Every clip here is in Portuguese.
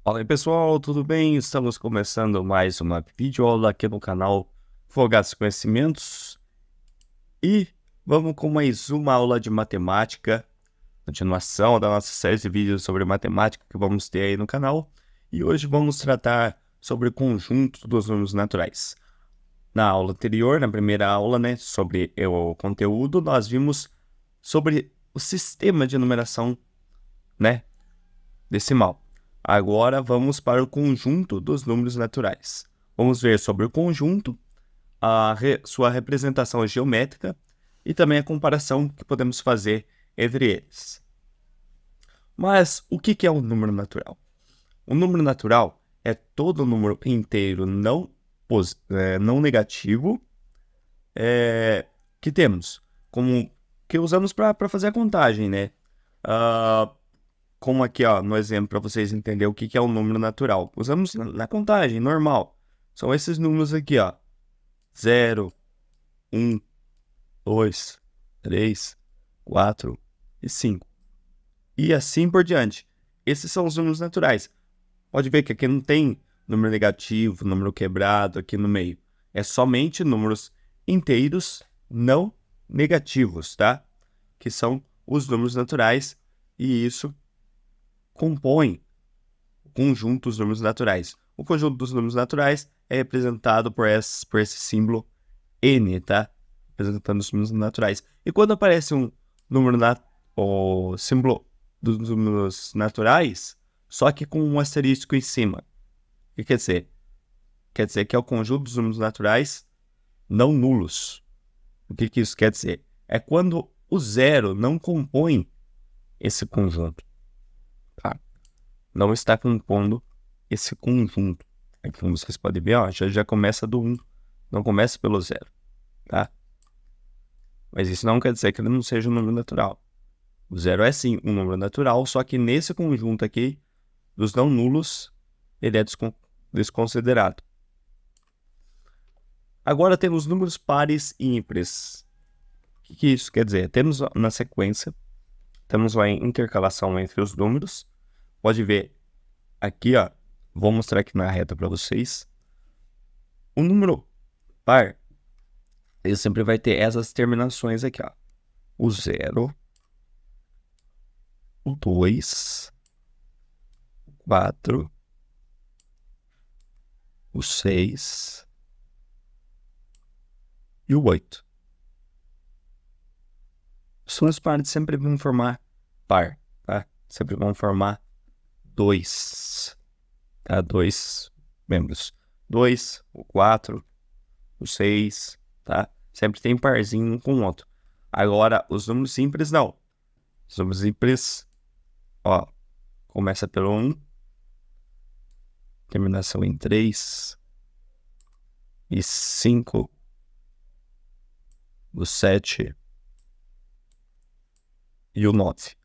Fala aí pessoal, tudo bem? Estamos começando mais uma videoaula aqui no canal Fogados Conhecimentos e vamos com mais uma aula de matemática, continuação da nossa série de vídeos sobre matemática que vamos ter aí no canal, e hoje vamos tratar sobre o conjunto dos números naturais. Na aula anterior, na primeira aula, sobre o conteúdo, nós vimos sobre o sistema de numeração, decimal. Agora vamos para o conjunto dos números naturais. Vamos ver sobre o conjunto, sua representação geométrica e também a comparação que podemos fazer entre eles. Mas o que é um número natural? Um número natural é todo número inteiro não negativo que temos, que usamos para fazer a contagem, né? Como aqui, ó, no exemplo, para vocês entenderem o que é um número natural. Usamos na contagem normal. São esses números aqui, ó. 0, 1, 2, 3, 4 e 5. E assim por diante. Esses são os números naturais. Pode ver que aqui não tem número negativo, número quebrado aqui no meio. É somente números inteiros não negativos, tá? Que são os números naturais. E isso compõe o conjunto dos números naturais. O conjunto dos números naturais é representado por esse símbolo N, tá? Representando os números naturais. E quando aparece um número, o símbolo dos números naturais, só que com um asterisco em cima. O que quer dizer? Quer dizer que é o conjunto dos números naturais não nulos. O que isso quer dizer? É quando o zero não compõe esse conjunto. Tá? Não está compondo esse conjunto. Aqui, como vocês podem ver, ó, já começa do 1, não começa pelo 0, tá? Mas isso não quer dizer que ele não seja um número natural. O 0 é sim um número natural, só que nesse conjunto aqui, dos não nulos, ele é desconsiderado. Agora temos números pares e ímpares. O que isso quer dizer? Temos na sequência, temos uma intercalação entre os números. Pode ver aqui, ó, vou mostrar aqui na reta para vocês. O número par, ele sempre vai ter essas terminações aqui, ó. O 0, o 2, o 4, o 6 e o 8. Os números pares sempre vão formar par, tá? Sempre vão formar 2, tá? 2 membros. 2, o 4, o 6, tá? Sempre tem parzinho um com o outro. Agora, os números ímpares não. Os números ímpares, ó, começa pelo 1, terminação em 3 e 5, o 7 e o 9.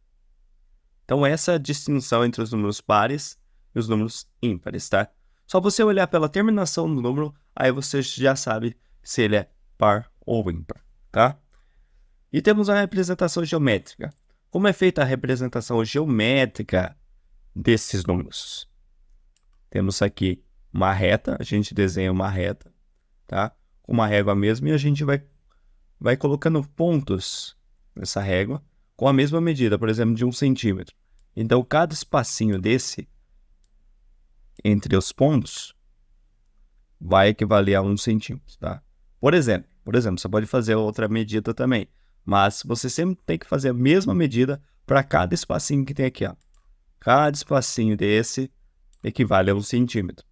Então, essa é a distinção entre os números pares e os números ímpares, tá? Só você olhar pela terminação do número, aí você já sabe se ele é par ou ímpar, tá? E temos a representação geométrica. Como é feita a representação geométrica desses números? Temos aqui uma reta, a gente desenha uma reta, tá? Com uma régua mesmo, e a gente vai colocando pontos nessa régua com a mesma medida, por exemplo, de 1 centímetro. Então, cada espacinho desse entre os pontos vai equivaler a 1 centímetro, tá? Por exemplo, você pode fazer outra medida também, mas você sempre tem que fazer a mesma medida para cada espacinho que tem aqui, ó. Cada espacinho desse equivale a 1 centímetro.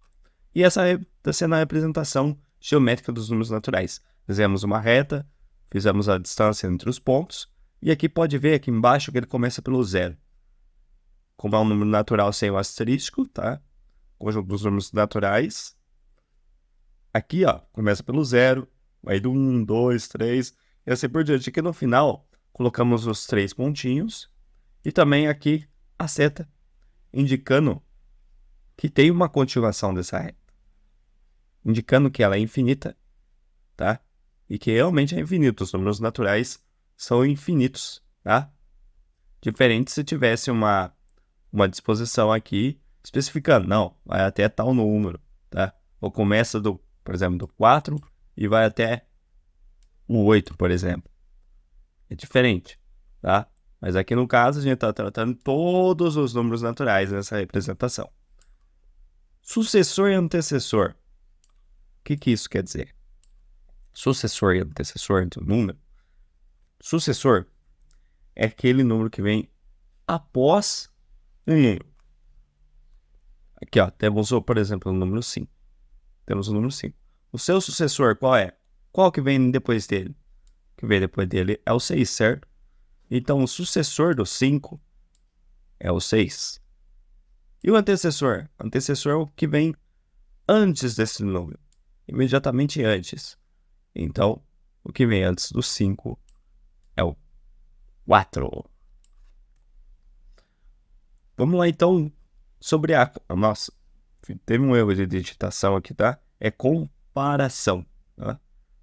E essa está sendo a representação geométrica dos números naturais. Fizemos uma reta, fizemos a distância entre os pontos, e aqui pode ver aqui embaixo que ele começa pelo 0. Como é um número natural sem o asterisco, tá? Conjunto dos números naturais. Aqui, ó, começa pelo 0, vai do 1, 2, 3, e assim por diante. Aqui no final, colocamos os 3 pontinhos, e também aqui a seta, indicando que tem uma continuação dessa reta. Indicando que ela é infinita, tá? E que realmente é infinito. Os números naturais são infinitos, tá? Diferente se tivesse uma disposição aqui especificando, não, vai até tal número, tá? Ou começa por exemplo, do 4 e vai até o 8, por exemplo. É diferente, tá? Mas aqui no caso a gente está tratando todos os números naturais nessa representação. Sucessor e antecessor. O que isso quer dizer? Sucessor e antecessor do número. Sucessor é aquele número que vem após um número. Aqui, ó, temos, por exemplo, o número 5. Temos o número 5. O seu sucessor qual é? Qual que vem depois dele? O que vem depois dele é o 6, certo? Então, o sucessor do 5 é o 6. E o antecessor? O antecessor é o que vem antes desse número. Imediatamente antes. Então, o que vem antes do 5 é o 4. Vamos lá, então, sobre a... Nossa, teve um erro de digitação aqui, tá? É comparação, tá?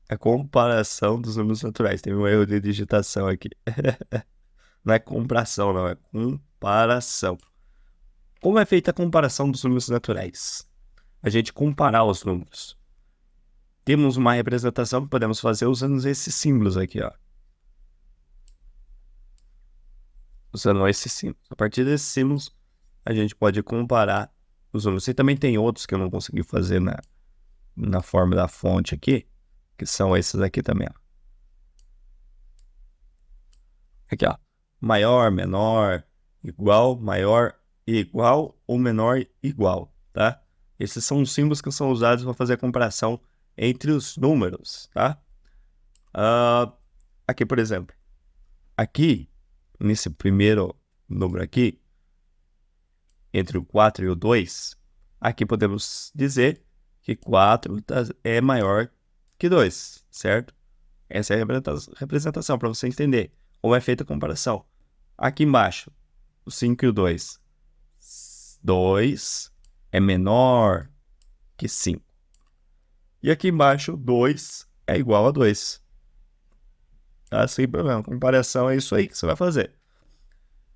É comparação dos números naturais. Teve um erro de digitação aqui. Não é comparação, não. É comparação. Como é feita a comparação dos números naturais? A gente comparar os números. Temos uma representação que podemos fazer usando esses símbolos aqui, ó. Usando esses símbolos. A partir desses símbolos, a gente pode comparar os números. E também tem outros que eu não consegui fazer na forma da fonte aqui, que são esses aqui também, ó. Aqui, ó. Maior, menor, igual, maior, igual ou menor, igual, tá? Esses são os símbolos que são usados para fazer a comparação entre os números, tá? Aqui, por exemplo. Aqui, nesse primeiro número aqui, entre o 4 e o 2, aqui podemos dizer que 4 é maior que 2, certo? Essa é a representação, para você entender como é feita a comparação. Aqui embaixo, o 5 e o 2. 2 é menor que 5. E aqui embaixo, 2 é igual a 2. Tá? Sem problema. Comparação é isso aí que você vai fazer.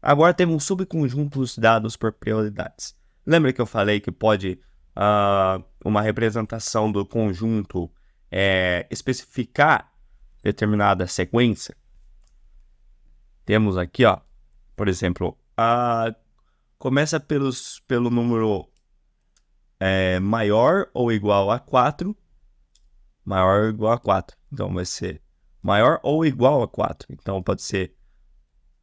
Agora temos subconjuntos dados por prioridades. Lembra que eu falei que pode uma representação do conjunto especificar determinada sequência? Temos aqui, ó, por exemplo, começa pelo número maior ou igual a 4. Maior ou igual a 4. Então vai ser maior ou igual a 4. Então pode ser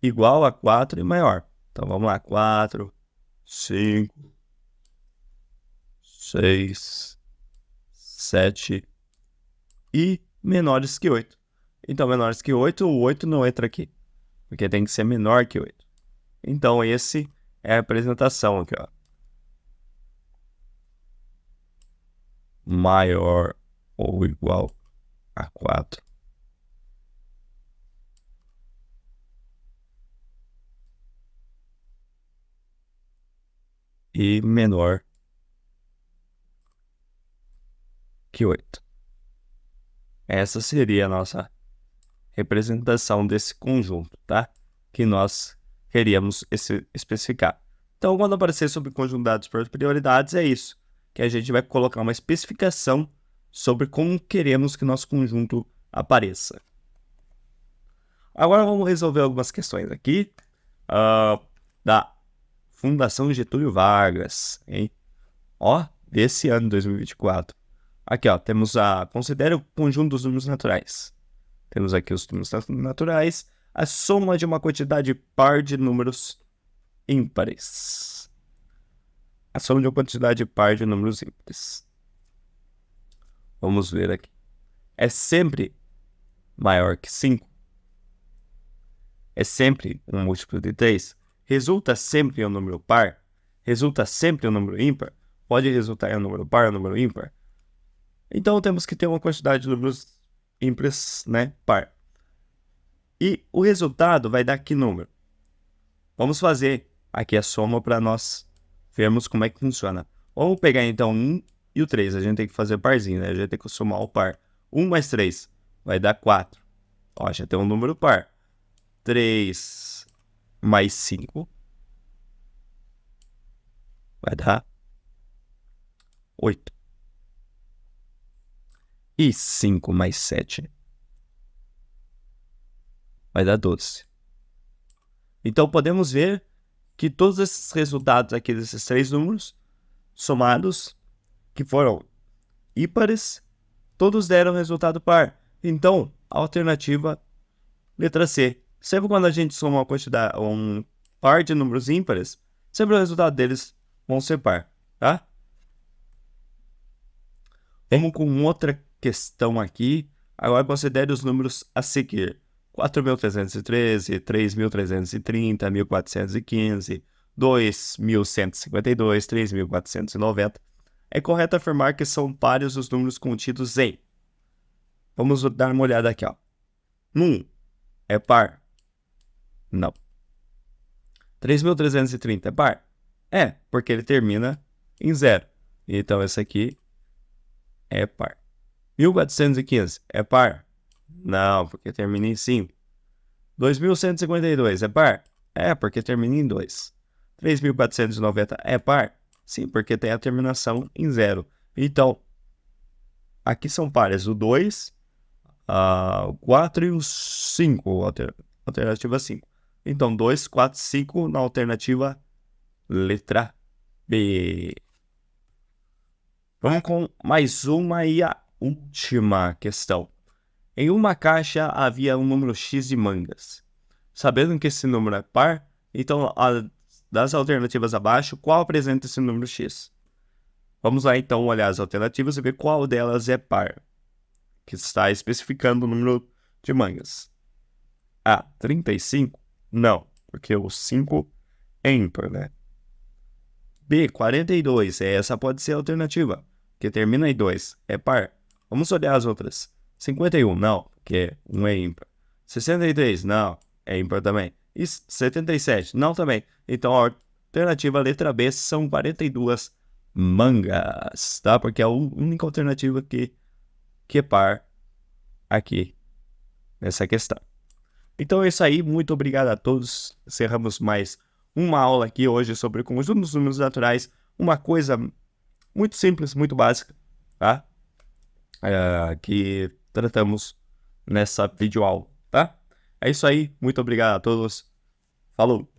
igual a 4 e maior. Então vamos lá. 4, 5, 6, 7 e menores que 8. Então menores que 8, o 8 não entra aqui, porque tem que ser menor que 8. Então esse é a apresentação aqui, ó. Maior ou igual a 4. E menor que 8. Essa seria a nossa representação desse conjunto, tá? Que nós queríamos especificar. Então, quando aparecer sobre conjunto dados por prioridades, é isso. Que a gente vai colocar uma especificação sobre como queremos que nosso conjunto apareça. Agora vamos resolver algumas questões aqui da Fundação Getúlio Vargas, hein? Ó, desse ano, 2024. Aqui, ó, temos considere o conjunto dos números naturais. Temos aqui os números naturais, a soma de uma quantidade par de números ímpares. A soma de uma quantidade par de números ímpares. Vamos ver aqui. É sempre maior que 5? É sempre um múltiplo de 3? Resulta sempre em um número par? Resulta sempre em um número ímpar? Pode resultar em um número par ou um número ímpar? Então temos que ter uma quantidade de números ímpares, né, par. E o resultado vai dar que número? Vamos fazer aqui a soma para nós vermos como é que funciona. Vamos pegar então 1 e o 3. A gente tem que fazer parzinho, né? A gente tem que somar o par. 1 mais 3 vai dar 4. Ó, já tem um número par. 3 mais 5 vai dar 8. E 5 mais 7 vai dar 12. Então, podemos ver que todos esses resultados aqui desses 3 números somados, que foram ímpares, todos deram resultado par. Então, a alternativa letra C. Sempre quando a gente soma uma quantidade, um par de números ímpares, sempre o resultado deles vão ser par, tá? Vamos com outra questão aqui. Agora considere os números a seguir: 4.313, 3.330, 1.415, 2.152, 3.490. É correto afirmar que são pares os números contidos em. Vamos dar uma olhada aqui, ó. 1 é par? Não. 3.330 é par? É, porque ele termina em 0. Então, esse aqui é par. 1.415 é par? Não, porque termina em 5. 2.152 é par? É, porque termina em 2. 3.490 é par? Sim, porque tem a terminação em 0. Então, aqui são pares o 2, o 4 e o 5, alternativa 5. Então, 2, 4, 5 na alternativa letra B. Vamos com mais uma e a última questão. Em uma caixa havia um número X de mangas. Sabendo que esse número é par, então das alternativas abaixo, qual apresenta esse número X? Vamos lá então olhar as alternativas e ver qual delas é par, que está especificando o número de mangas. A, 35? Não, porque o 5 é ímpar, né? B, 42, essa pode ser a alternativa, que termina em 2, é par. Vamos olhar as outras. 51, não, porque 1 é ímpar. 63, não, é ímpar também. E 77, não também. Então a alternativa letra B são 42 mangas, tá? Porque é a única alternativa que é par aqui nessa questão. Então é isso aí, muito obrigado a todos. Encerramos mais uma aula aqui hoje sobre o conjunto dos números naturais, uma coisa muito simples, muito básica, tá? Que tratamos nessa videoaula, tá? É isso aí, muito obrigado a todos. Falou!